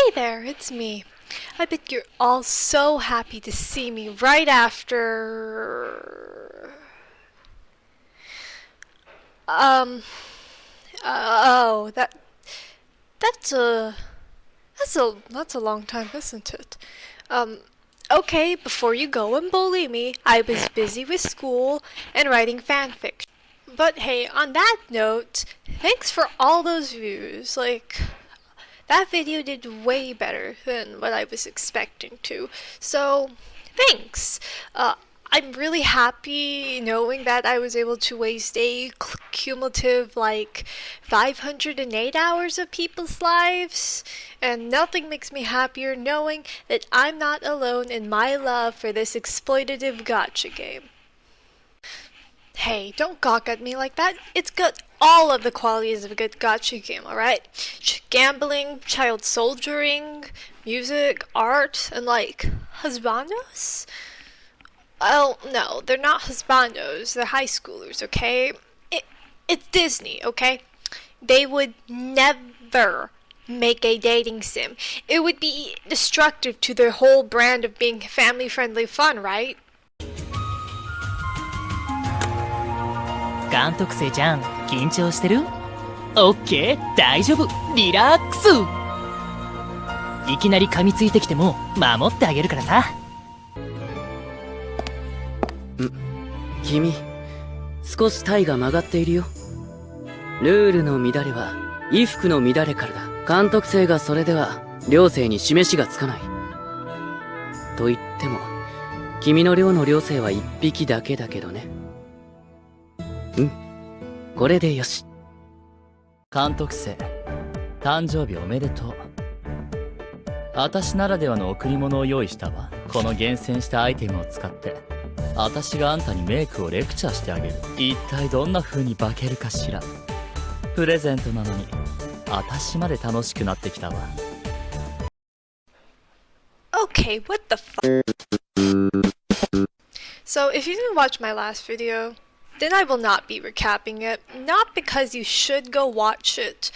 Hey there, it's me. I bet you're all so happy to see me right after. Um. Oh, that's a that's a long time, isn't it? Um. Okay, before you go and bully me, I was busy with school and writing fanfic. But hey, on that note, thanks for all those views. That video did way better than what I was expecting to. So, thanks. I'm really happy knowing that I was able to waste a cumulative 508 hours of people's lives. And nothing makes me happier knowing that I'm not alone in my love for this exploitative gacha game. Hey, don't gawk at me like that. It's got all of the qualities of a good gacha game, alright? Gambling, child soldiering, music, art, and husbandos? Well, no, they're not husbandos, they're high schoolers, okay? It's Disney, okay? They would never make a dating sim. It would be destructive to their whole brand of being family-friendly fun, right? 監督生ちゃん、緊張してる？オッケー、大丈夫、リラックス。いきなり噛みついてきても守ってあげるからさ。君、少し体が曲がっているよ。ルールの乱れは衣服の乱れからだ。監督生がそれでは寮生に示しがつかない。と言っても、君の寮の寮生は一匹だけだけどね。これでよし。監督生、誕生日おめでとう。私ならではの贈り物を用意したわ。この厳選したアイテムを使って私があんたにメイクをレクチャーしてあげる。一体どんな風に化けるかしら。プレゼントなのに私まで楽しくなってきたわ。 Okay, what the fuck? So, if you didn't watch my last video, then I will not be recapping it. Not because you should go watch it,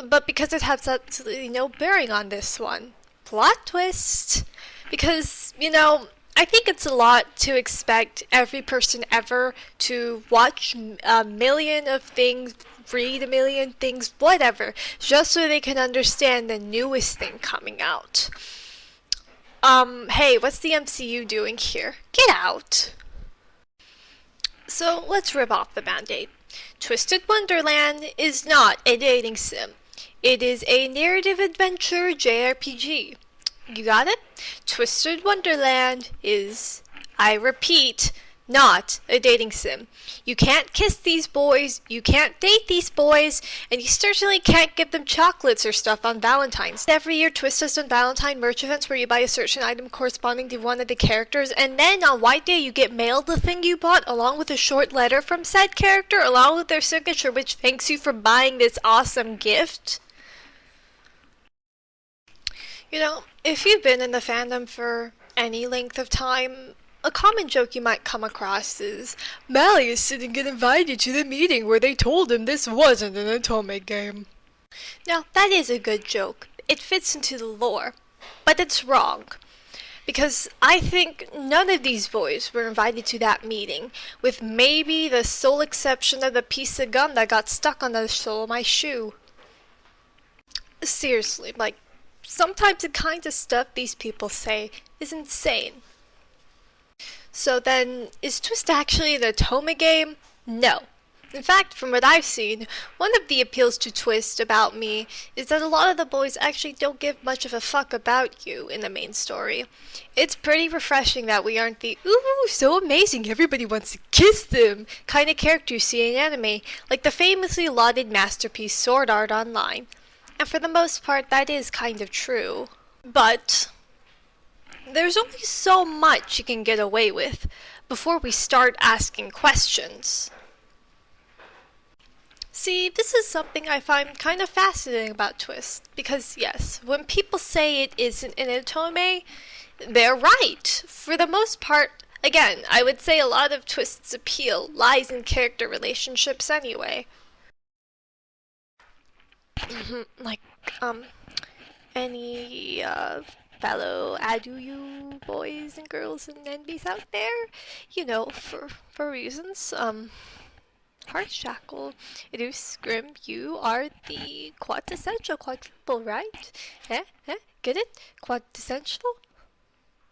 but because it has absolutely no bearing on this one. Plot twist! Because, I think it's a lot to expect every person ever to watch a million of things, read a million things, whatever, just so they can understand the newest thing coming out. Hey, what's the MCU doing here? Get out! So let's rip off the band-aid. Twisted Wonderland is not a dating sim. It is a narrative adventure JRPG. You got it? Twisted Wonderland is, I repeat, not a dating sim. You can't kiss these boys, you can't date these boys, and you certainly can't give them chocolates or stuff on Valentine's. Every year Twist has done Valentine merch events where you buy a certain item corresponding to one of the characters, and then on White Day you get mailed the thing you bought along with a short letter from said character along with their signature which thanks you for buying this awesome gift. If you've been in the fandom for any length of time, a common joke you might come across is, Malleus didn't get invited to the meeting where they told him this wasn't an Otome game. Now, that is a good joke. It fits into the lore. But it's wrong. Because I think none of these boys were invited to that meeting, with maybe the sole exception of the piece of gum that got stuck on the sole of my shoe. Seriously, sometimes the kind of stuff these people say is insane. So then, is Twist actually the Otome game? No. In fact, from what I've seen, one of the appeals to Twist about me is that a lot of the boys actually don't give much of a fuck about you in the main story. It's pretty refreshing that we aren't the, ooh, so amazing, everybody wants to kiss them kind of character you see in anime, like the famously lauded masterpiece Sword Art Online. And for the most part, that is kind of true. But there's only so much you can get away with before we start asking questions. See, this is something I find kind of fascinating about Twist, because yes, when people say it isn't an Otome, they're right. For the most part, again, I would say a lot of Twist's appeal lies in character relationships anyway. any fellow Aduyu boys and girls and NBs out there, you know, for reasons. Heartshackle, Idus, Grim, you are the quintessential quadruple, right? Get it? Quintessential?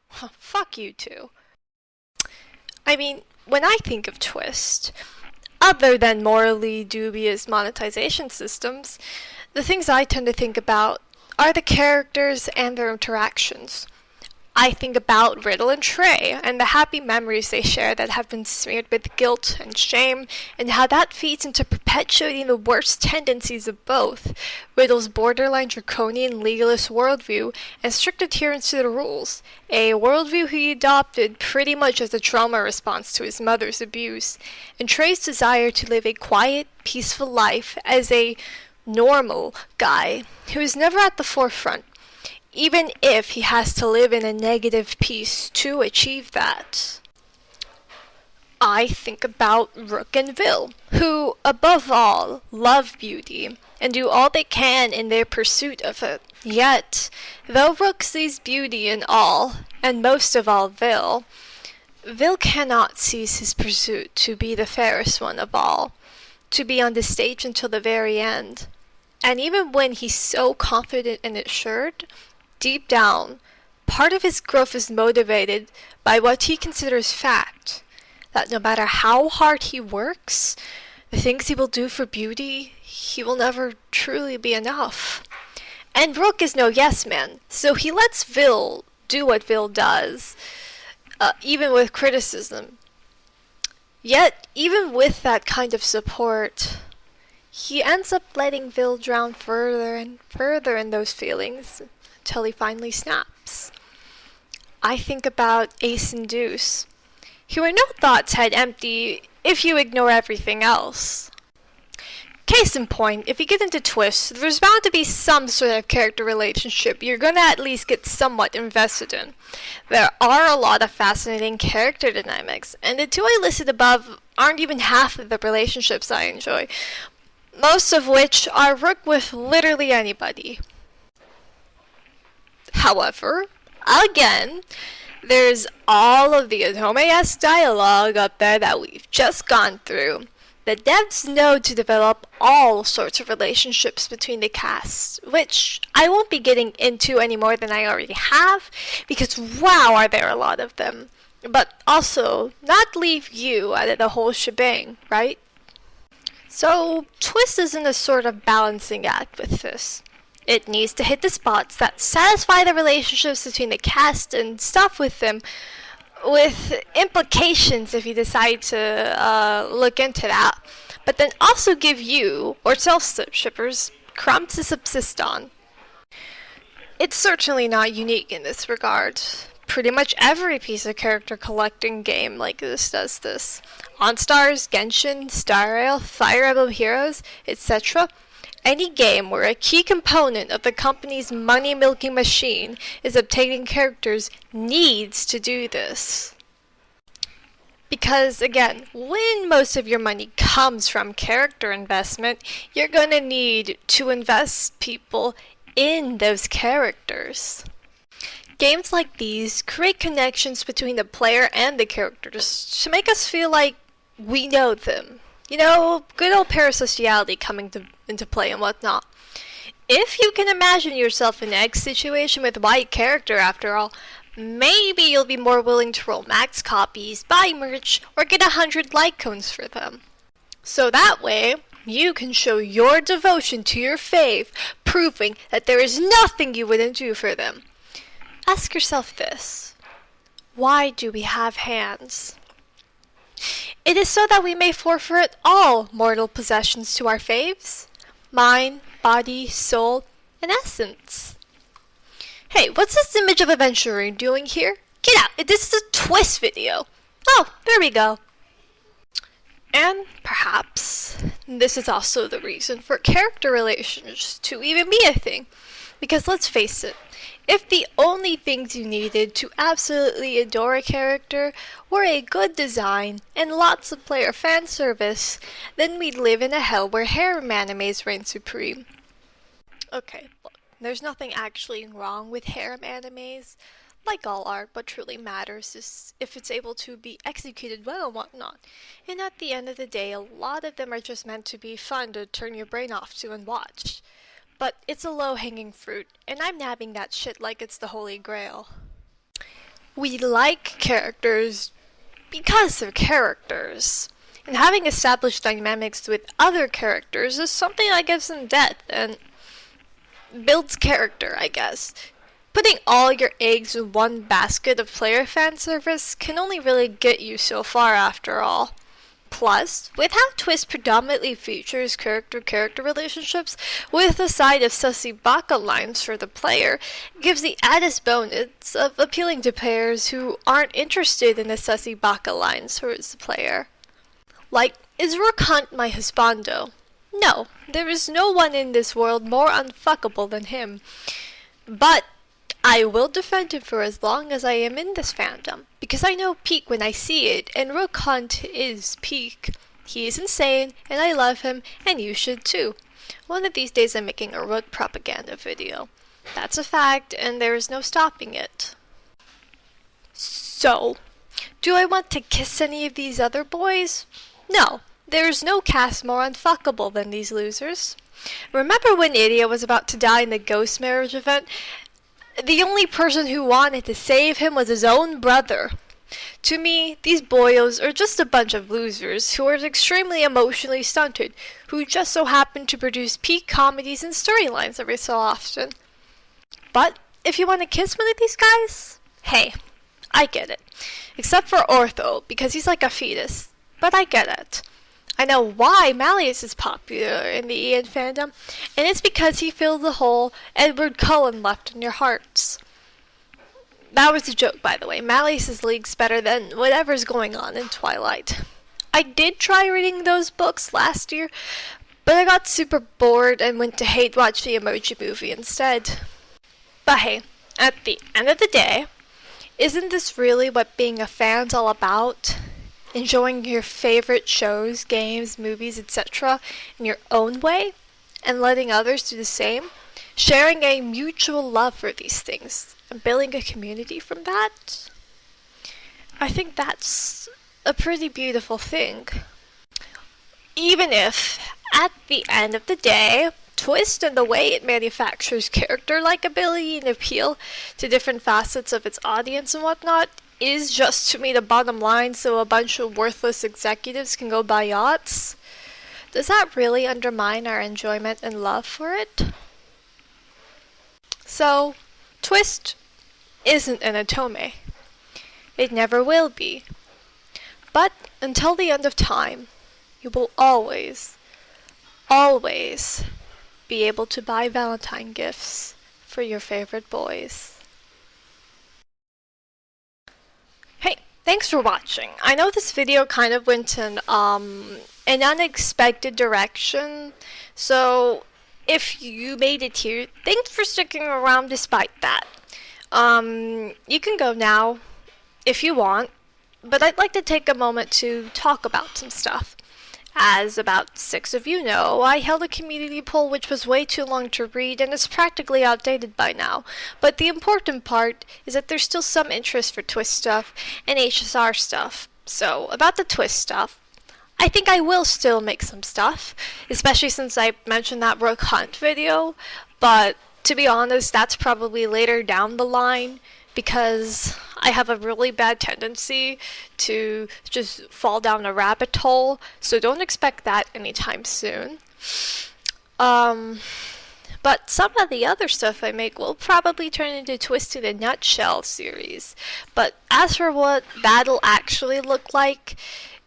Huh, fuck you too. I mean, when I think of Twist, other than morally dubious monetization systems, the things I tend to think about are the characters and their interactions. I think about Riddle and Trey and the happy memories they share that have been smeared with guilt and shame, and how that feeds into perpetuating the worst tendencies of both: Riddle's borderline draconian legalist worldview and strict adherence to the rules, a worldview he adopted pretty much as a trauma response to his mother's abuse, and Trey's desire to live a quiet, peaceful life as a normal guy who is never at the forefront, even if he has to live in a negative peace to achieve that. I think about Rook and Vil, who, above all, love beauty and do all they can in their pursuit of it. Yet, though Rook sees beauty in all, and most of all Vil cannot cease his pursuit to be the fairest one of all, to be on the stage until the very end. And even when he's so confident and assured, deep down, part of his growth is motivated by what he considers fact, that no matter how hard he works, the things he will do for beauty, he will never truly be enough. And Rook is no yes man, so he lets Vil do what Vil does, even with criticism. Yet, even with that kind of support, he ends up letting Vil drown further and further in those feelings, till he finally snaps. I think about Ace and Deuce, who are no thoughts head empty if you ignore everything else. Case in point, if you get into Twist, there's bound to be some sort of character relationship you're gonna at least get somewhat invested in. There are a lot of fascinating character dynamics, and the two I listed above aren't even half of the relationships I enjoy, most of which are Rook with literally anybody. However, again, there's all of the Otome-esque dialogue up there that we've just gone through. The devs know to develop all sorts of relationships between the cast, which I won't be getting into any more than I already have, because wow, are there a lot of them. But also, not leave you out of the whole shebang, right? So, Twist isn't a sort of balancing act with this. It needs to hit the spots that satisfy the relationships between the cast and stuff with them, with implications if you decide to look into that, but then also give you, or self-shippers, crumbs to subsist on. It's certainly not unique in this regard. Pretty much every piece of character collecting game like this does this. OnStars, Genshin, Star Rail, Fire Emblem Heroes, etc. Any game where a key component of the company's money-milking machine is obtaining characters needs to do this. Because, again, when most of your money comes from character investment, you're gonna need to invest people in those characters. Games like these create connections between the player and the characters to make us feel like we know them. You know, good old parasociality coming into play and whatnot. If you can imagine yourself in X situation with white character after all, maybe you'll be more willing to roll max copies, buy merch, or get 100 like cones for them. So that way, you can show your devotion to your fave, proving that there is nothing you wouldn't do for them. Ask yourself this: why do we have hands? It is so that we may forfeit all mortal possessions to our faves: mind, body, soul, and essence. Hey, what's this image of Aventurine doing here? Get out! This is a Twist video! Oh, there we go. And perhaps this is also the reason for character relations to even be a thing. Because let's face it, if the only things you needed to absolutely adore a character were a good design and lots of player fan service, then we'd live in a hell where harem animes reign supreme. Okay, look, There's nothing actually wrong with harem animes. Like all art, what truly matters is if it's able to be executed well and whatnot. And at the end of the day, a lot of them are just meant to be fun to turn your brain off to and watch. But it's a low-hanging fruit, and I'm nabbing that shit like it's the holy grail. We like characters because they're characters. And having established dynamics with other characters is something that gives them depth and builds character, I guess. Putting all your eggs in one basket of player fan service can only really get you so far after all. Plus, with how Twist predominantly features character-character relationships with a side of sussy baka lines for the player, gives the added bonus of appealing to players who aren't interested in the sussy baka lines towards the player. Like, is Rook Hunt my husbando? No, there is no one in this world more unfuckable than him. But I will defend him for as long as I am in this fandom, because I know peak when I see it, and Rook Hunt is peak. He is insane, and I love him, and you should too. One of these days I'm making a Rook propaganda video. That's a fact, and there is no stopping it. So, do I want to kiss any of these other boys? No, there is no cast more unfuckable than these losers. Remember when Idia was about to die in the ghost marriage event? The only person who wanted to save him was his own brother. To me, these boyos are just a bunch of losers who are extremely emotionally stunted, who just so happen to produce peak comedies and storylines every so often. But if you want to kiss one of these guys, hey, I get it. Except for Ortho, because he's like a fetus. But I get it. I know why Malleus is popular in the Ian fandom, and it's because he filled the hole Edward Cullen left in your hearts. That was a joke, by the way. Malleus' league's better than whatever's going on in Twilight. I did try reading those books last year, but I got super bored and went to hate watch the Emoji Movie instead. But hey, at the end of the day, isn't this really what being a fan's all about? Enjoying your favorite shows, games, movies, etc. in your own way, and letting others do the same? Sharing a mutual love for these things, and building a community from that? I think that's a pretty beautiful thing. Even if, at the end of the day, Twist and the way it manufactures character likability and appeal to different facets of its audience and whatnot is just to meet a bottom line so a bunch of worthless executives can go buy yachts, does that really undermine our enjoyment and love for it? So, Twist isn't an Otome. It never will be. But until the end of time, you will always, always be able to buy Valentine gifts for your favorite boys. Hey, thanks for watching. I know this video kind of went in an unexpected direction, so if you made it here, thanks for sticking around despite that. You can go now if you want, but I'd like to take a moment to talk about some stuff. As about 6 of you know, I held a community poll which was way too long to read and is practically outdated by now, but the important part is that there's still some interest for Twist stuff and HSR stuff. So, about the Twist stuff, I think I will still make some stuff, especially since I mentioned that Rook Hunt video, but to be honest, that's probably later down the line, because I have a really bad tendency to just fall down a rabbit hole, so don't expect that anytime soon. But some of the other stuff I make will probably turn into Twist in a Nutshell series. But as for what that'll actually look like,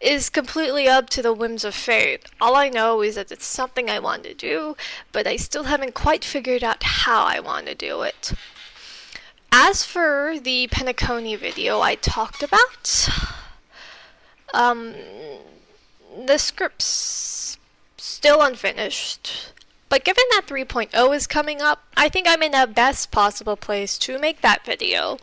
is completely up to the whims of fate. All I know is that it's something I want to do, but I still haven't quite figured out how I want to do it. As for the Penacony video I talked about, the script's still unfinished, but given that 3.0 is coming up, I think I'm in the best possible place to make that video.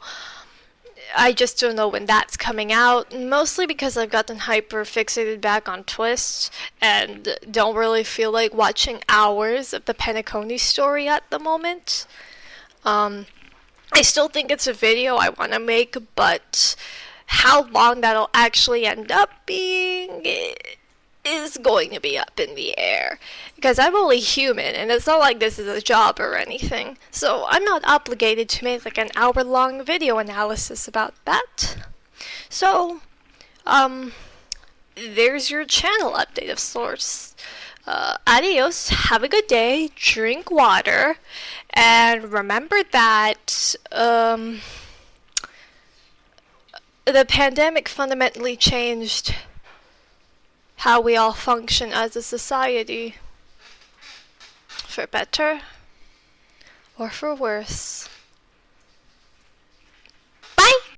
I just don't know when that's coming out, mostly because I've gotten hyper fixated back on twists and don't really feel like watching hours of the Penacony story at the moment. I still think it's a video I want to make, but how long that'll actually end up being is going to be up in the air. Because I'm only human, and it's not like this is a job or anything. So I'm not obligated to make like an hour-long video analysis about that. So, there's your channel update of sorts. Adios, have a good day, drink water, and remember that, the pandemic fundamentally changed how we all function as a society. For better or for worse.